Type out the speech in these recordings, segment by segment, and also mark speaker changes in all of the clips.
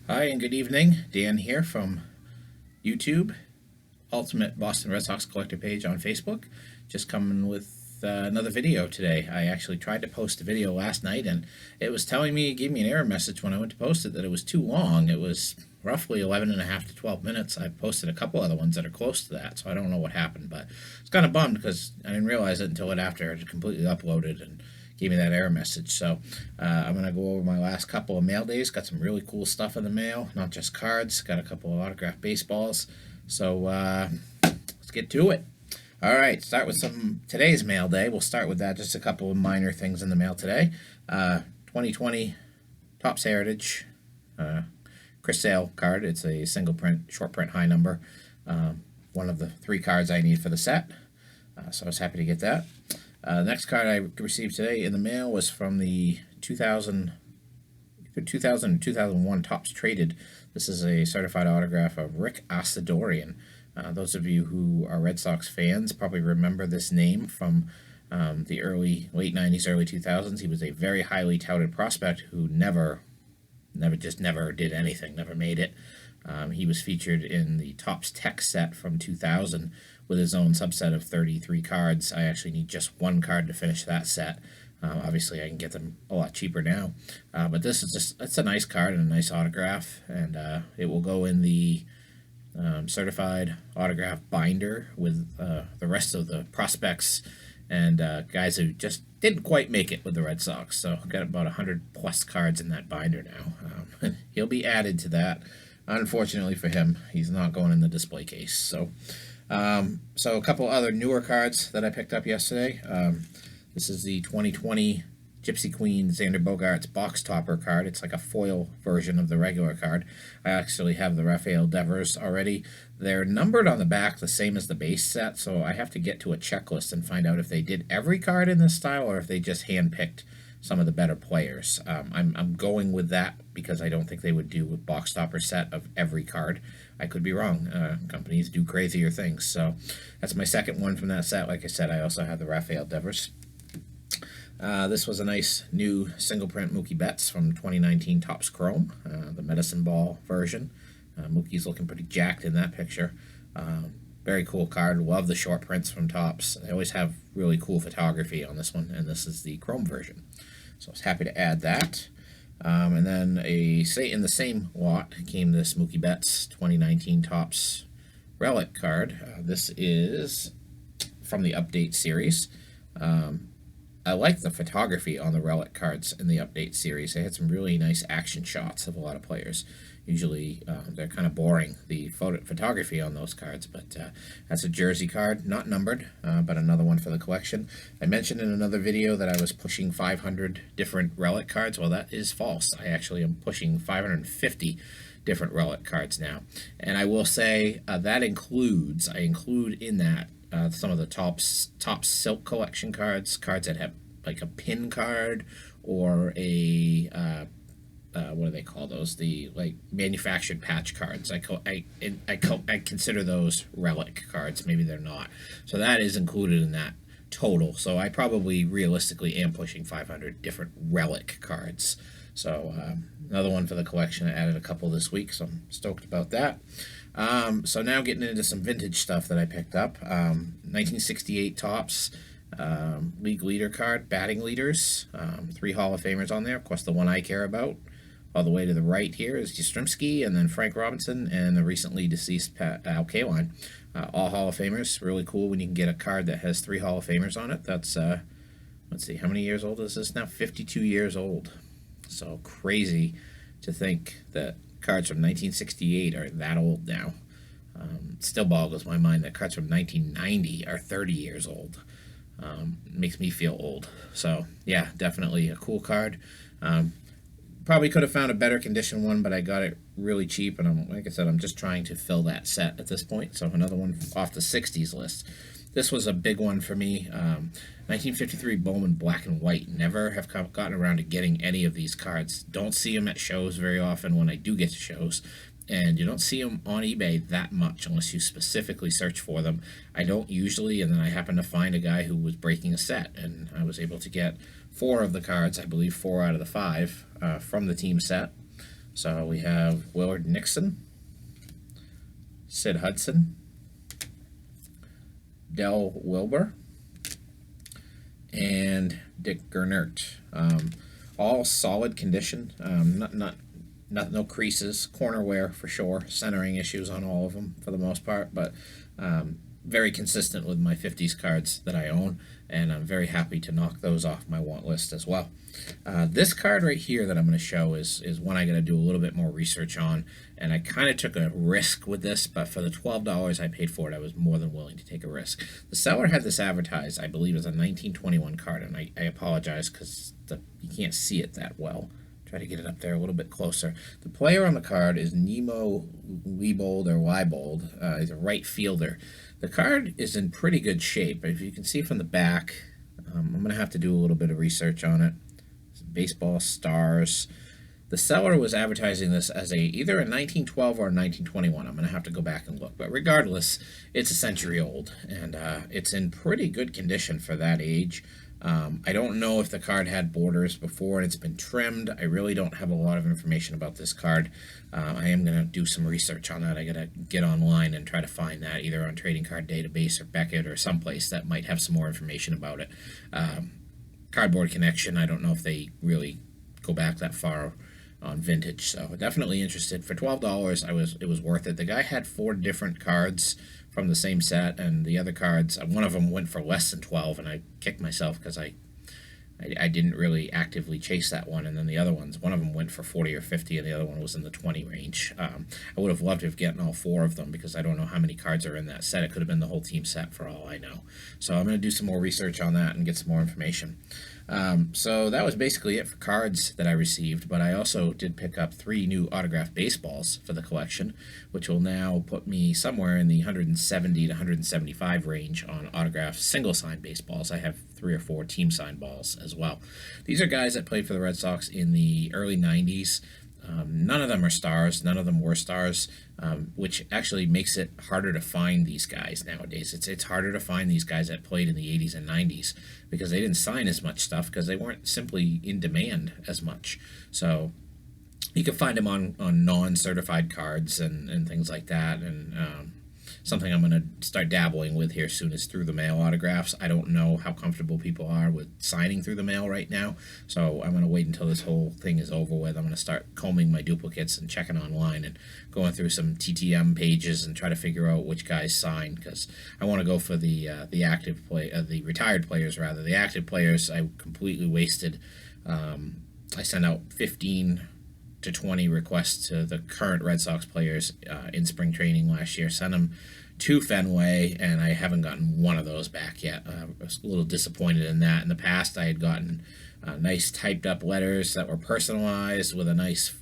Speaker 1: Hi and good evening. Dan here from YouTube, Ultimate Boston Red Sox Collector page on Facebook. Just coming with another video today. I actually tried to post a video last night and it was telling me, it gave me an error message when I went to post it that it was too long. It was roughly 11 and a half to 12 minutes. I've posted a couple other ones that are close to that, so I don't know what happened, but it's kind of bummed because I didn't realize it until after it completely uploaded and gave me that error message. So I'm going to go over my last couple of mail days. Got some really cool stuff in the mail, not just cards. Got a couple of autographed baseballs. So let's get to it. All right, start with some today's mail day. We'll start with that. Just a couple of minor things in the mail today. 2020 Topps Heritage Chris Sale card. It's a single print, short print, high number. One of the 3 cards I need for the set. So I was happy to get that. Next card I received today in the mail was from the 2000 and 2001 Topps Traded. This is a certified autograph of Rick Asadorian. Those of you who are Red Sox fans probably remember this name from the late 90s, early 2000s. He was a very highly touted prospect who never did anything, never made it. He was featured in the Topps Tech set from 2000 with his own subset of 33 cards. I actually need just 1 card to finish that set. Obviously, I can get them a lot cheaper now. But this is it's a nice card and a nice autograph, and it will go in the certified autograph binder with the rest of the prospects and guys who just didn't quite make it with the Red Sox. So I've got about 100 plus cards in that binder now. He'll be added to that. Unfortunately for him, he's not going in the display case. So a couple other newer cards that I picked up yesterday. This is the 2020 Gypsy Queen Xander Bogaerts box topper card. It's like a foil version of the regular card. I actually have the Rafael Devers already. They're numbered on the back the same as the base set, so I have to get to a checklist and find out if they did every card in this style or if they just handpicked some of the better players. I'm going with that because I don't think they would do a box topper set of every card. I could be wrong. Companies do crazier things. So that's my second one from that set. Like I said, I also have the Rafael Devers. This was a nice new single print Mookie Betts from 2019 Topps Chrome, the medicine ball version. Mookie's looking pretty jacked in that picture. Very cool card. Love the short prints from Topps. They always have really cool photography on this one, and this is the Chrome version. So I was happy to add that. And then in the same lot came this Mookie Betts 2019 Topps Relic card. This is from the Update series. I like the photography on the Relic cards in the Update series. They had some really nice action shots of a lot of players. Usually they're kind of boring, the photography on those cards, but that's a jersey card, not numbered, but another one for the collection. I mentioned in another video that I was pushing 500 different Relic cards. Well, that is false. I actually am pushing 550 different Relic cards now. And I will say I include in that some of the Topps Silk Collection cards that have like a pin card or a what do they call those? The like manufactured patch cards. I consider those Relic cards. Maybe they're not. So that is included in that total. So I probably realistically am pushing 500 different Relic cards. So another one for the collection. I added a couple this week, so I'm stoked about that. So now getting into some vintage stuff that I picked up. 1968 Topps League Leader card, batting leaders. 3 Hall of Famers on there. Of course, the one I care about, all the way to the right here, is Yastrzemski, and then Frank Robinson, and the recently deceased Al Kaline. All Hall of Famers. Really cool when you can get a card that has 3 Hall of Famers on it. That's, let's see, how many years old is this now? 52 years old. So crazy to think that cards from 1968 are that old now. It still boggles my mind that cards from 1990 are 30 years old. Makes me feel old. So yeah, definitely a cool card. Probably could have found a better condition one, but I got it really cheap, and like I said, I'm just trying to fill that set at this point. So another one off the 60s list. This was a big one for me. 1953 Bowman Black and White. Never have gotten around to getting any of these cards. Don't see them at shows very often when I do get to shows. And you don't see them on eBay that much unless you specifically search for them. I don't usually, and then I happened to find a guy who was breaking a set, and I was able to get 4 of the cards, I believe 4 out of the 5, from the team set. So we have Willard Nixon, Sid Hudson, Del Wilbur, and Dick Gernert. All solid condition. No creases, corner wear for sure, centering issues on all of them for the most part, but very consistent with my 50s cards that I own, and I'm very happy to knock those off my want list as well. This card right here that I'm going to show is one I got to do a little bit more research on, and I kind of took a risk with this, but for the $12 I paid for it, I was more than willing to take a risk. The seller had this advertised, I believe, as a 1921 card, and I apologize because you can't see it that well. Try to get it up there a little bit closer. The player on the card is Nemo Leibold. He's a right fielder. The card is in pretty good shape. If you can see from the back, I'm going to have to do a little bit of research on it. Baseball stars. The seller was advertising this as either a 1912 or a 1921. I'm going to have to go back and look. But regardless, it's a century old, and it's in pretty good condition for that age. I don't know if the card had borders before and it's been trimmed. I really don't have a lot of information about this card. I am going to do some research on that. I got to get online and try to find that either on Trading Card Database or Beckett or someplace that might have some more information about it. Cardboard Connection, I don't know if they really go back that far on vintage, so definitely interested. For $12, it was worth it. The guy had 4 different cards from the same set, and the other cards, one of them went for less than 12, and I kicked myself because I didn't really actively chase that one. And then the other ones, one of them went for 40 or 50, and the other one was in the 20 range. I would have loved to have gotten all 4 of them because I don't know how many cards are in that set. It could have been the whole team set for all I know. So I'm going to do some more research on that and get some more information. So that was basically it for cards that I received, but I also did pick up 3 new autographed baseballs for the collection, which will now put me somewhere in the 170 to 175 range on autographed single-sign baseballs. I have 3 or 4 team-signed balls as well. These are guys that played for the Red Sox in the early 90s. None of them are stars. None of them were stars, which actually makes it harder to find these guys nowadays. It's harder to find these guys that played in the 80s and 90s because they didn't sign as much stuff because they weren't simply in demand as much. So you can find them on non-certified cards and things like that. And something I'm going to start dabbling with here soon is through the mail autographs. I don't know how comfortable people are with signing through the mail right now, so I'm going to wait until this whole thing is over with. I'm going to start combing my duplicates and checking online and going through some TTM pages and try to figure out which guys signed, because I want to go for the the retired players rather. The active players I completely wasted. I sent out 15 to 20 requests to the current Red Sox players in spring training last year. Sent them to Fenway, and I haven't gotten one of those back yet. I was a little disappointed in that. In the past, I had gotten nice typed up letters that were personalized with a nice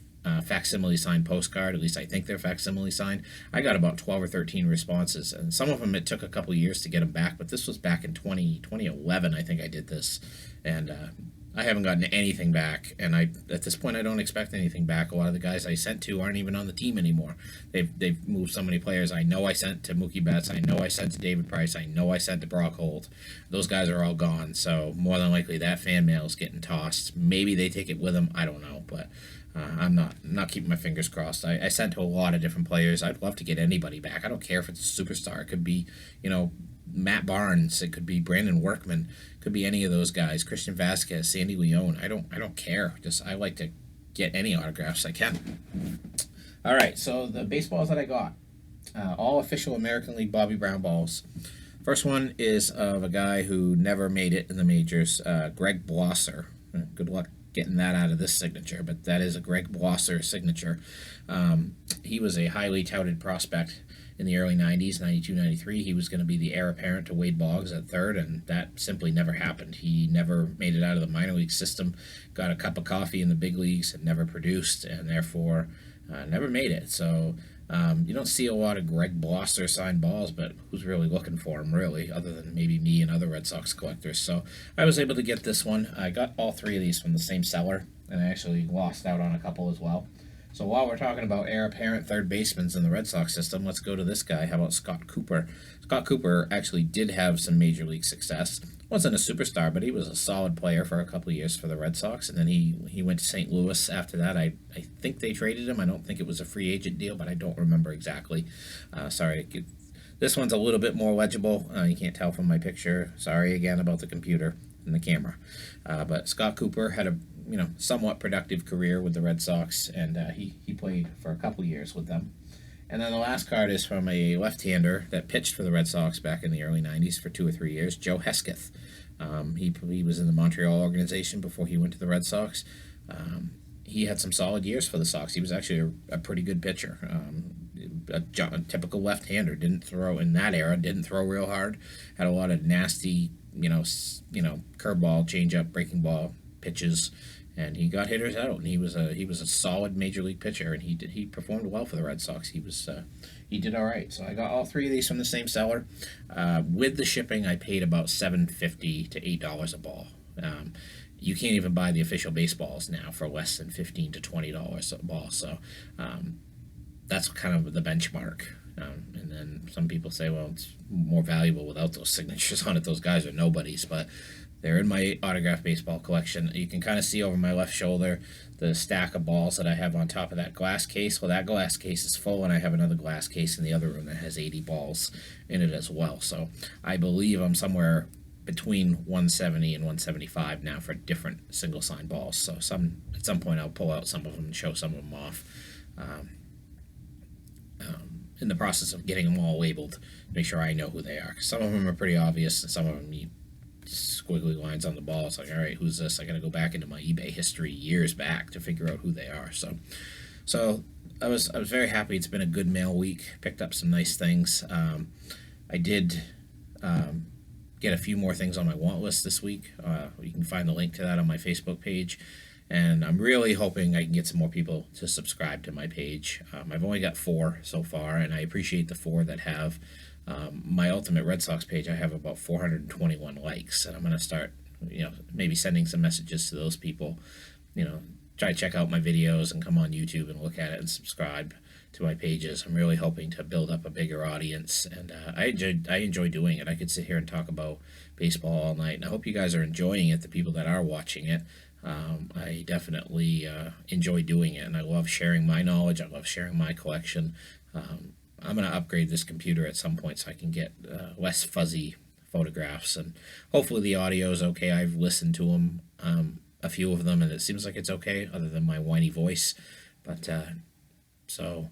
Speaker 1: facsimile signed postcard. At least I think they're facsimile signed. I got about 12 or 13 responses, and some of them it took a couple years to get them back, but this was back in 2011, I think I did this, and I haven't gotten anything back, and at this point I don't expect anything back. A lot of the guys I sent to aren't even on the team anymore. They've moved so many players. I know I sent to Mookie Betts. I know I sent to David Price. I know I sent to Brock Holt. Those guys are all gone, so more than likely that fan mail is getting tossed. Maybe they take it with them. I don't know, but I'm not keeping my fingers crossed. I sent to a lot of different players. I'd love to get anybody back. I don't care if it's a superstar. It could be, Matt Barnes. It could be Brandon Workman. Could be any of those guys. Christian Vasquez, Sandy Leone. I don't care. I like to get any autographs I can. All right, so the baseballs that I got, all official American League Bobby Brown balls. First one is of a guy who never made it in the majors, Greg Blosser. Good luck getting that out of this signature, but that is a Greg Blosser signature. He was a highly touted prospect in the early 90s, 92, 93. He was going to be the heir apparent to Wade Boggs at third, and that simply never happened. He never made it out of the minor league system, got a cup of coffee in the big leagues, and never produced, and therefore never made it. So you don't see a lot of Greg Blosser signed balls, but who's really looking for him, really, other than maybe me and other Red Sox collectors? So I was able to get this one. I got all 3 of these from the same seller, and I actually lost out on a couple as well. So while we're talking about heir apparent third basemen in the Red Sox system, let's go to this guy. How about Scott Cooper? Scott Cooper actually did have some major league success. wasn't a superstar, but he was a solid player for a couple of years for the Red Sox, and then he went to St. Louis after that. I think they traded him. I don't think it was a free agent deal, but I don't remember exactly. Sorry, this one's a little bit more legible. You can't tell from my picture. Sorry again about the computer and the camera. But Scott Cooper had a somewhat productive career with the Red Sox, and he played for a couple years with them. And then the last card is from a left-hander that pitched for the Red Sox back in the early '90s for 2 or 3 years, Joe Hesketh. He was in the Montreal organization before he went to the Red Sox. He had some solid years for the Sox. He was actually a pretty good pitcher. A typical left-hander. Didn't throw in that era. Didn't throw real hard. Had a lot of nasty, curveball, changeup, breaking ball pitches, and he got hitters out. And he was a solid major league pitcher, and he performed well for the Red Sox. He did all right. So I got all three of these from the same seller. With the shipping, I paid about $7.50 to $8 a ball. You can't even buy the official baseballs now for less than $15 to $20 a ball. So that's kind of the benchmark. And then some people say, well, it's more valuable without those signatures on it. Those guys are nobodies, but they're in my autographed baseball collection. You can kind of see over my left shoulder the stack of balls that I have on top of that glass case. Well, that glass case is full, and I have another glass case in the other room that has 80 balls in it as well. So I believe I'm somewhere between 170 and 175 now for different single sign balls. So at some point I'll pull out some of them and show some of them off. In the process of getting them all labeled, make sure I know who they are. 'Cause some of them are pretty obvious, and some of them you squiggly lines on the ball. It's like, all right, who's this? I got to go back into my eBay history years back to figure out who they are. So I was very happy. It's been a good mail week. Picked up some nice things. I did get a few more things on my want list this week. You can find the link to that on my Facebook page. And I'm really hoping I can get some more people to subscribe to my page. I've only got 4 so far, and I appreciate the 4 that have. My Ultimate Red Sox page, I have about 421 likes, and I'm going to start, maybe sending some messages to those people. Try to check out my videos and come on YouTube and look at it and subscribe to my pages. I'm really hoping to build up a bigger audience, and I enjoy doing it. I could sit here and talk about baseball all night, and I hope you guys are enjoying it, the people that are watching it. I definitely enjoy doing it, and I love sharing my knowledge. I love sharing my collection. I'm going to upgrade this computer at some point so I can get less fuzzy photographs, and hopefully the audio is okay. I've listened to them, a few of them, and it seems like it's okay, other than my whiny voice. But so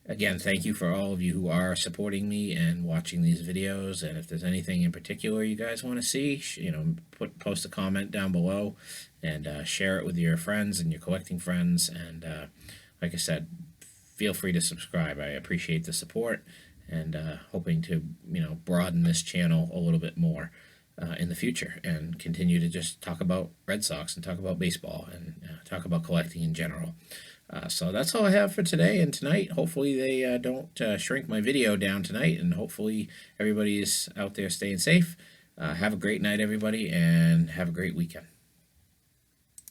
Speaker 1: again, thank you for all of you who are supporting me and watching these videos. And if there's anything in particular you guys want to see, post a comment down below, and share it with your friends and your collecting friends. And like I said, feel free to subscribe. I appreciate the support, and hoping to broaden this channel a little bit more in the future, and continue to just talk about Red Sox and talk about baseball and talk about collecting in general. So that's all I have for today and tonight. Hopefully they don't shrink my video down tonight, and hopefully everybody is out there staying safe. Have a great night, everybody, and have a great weekend.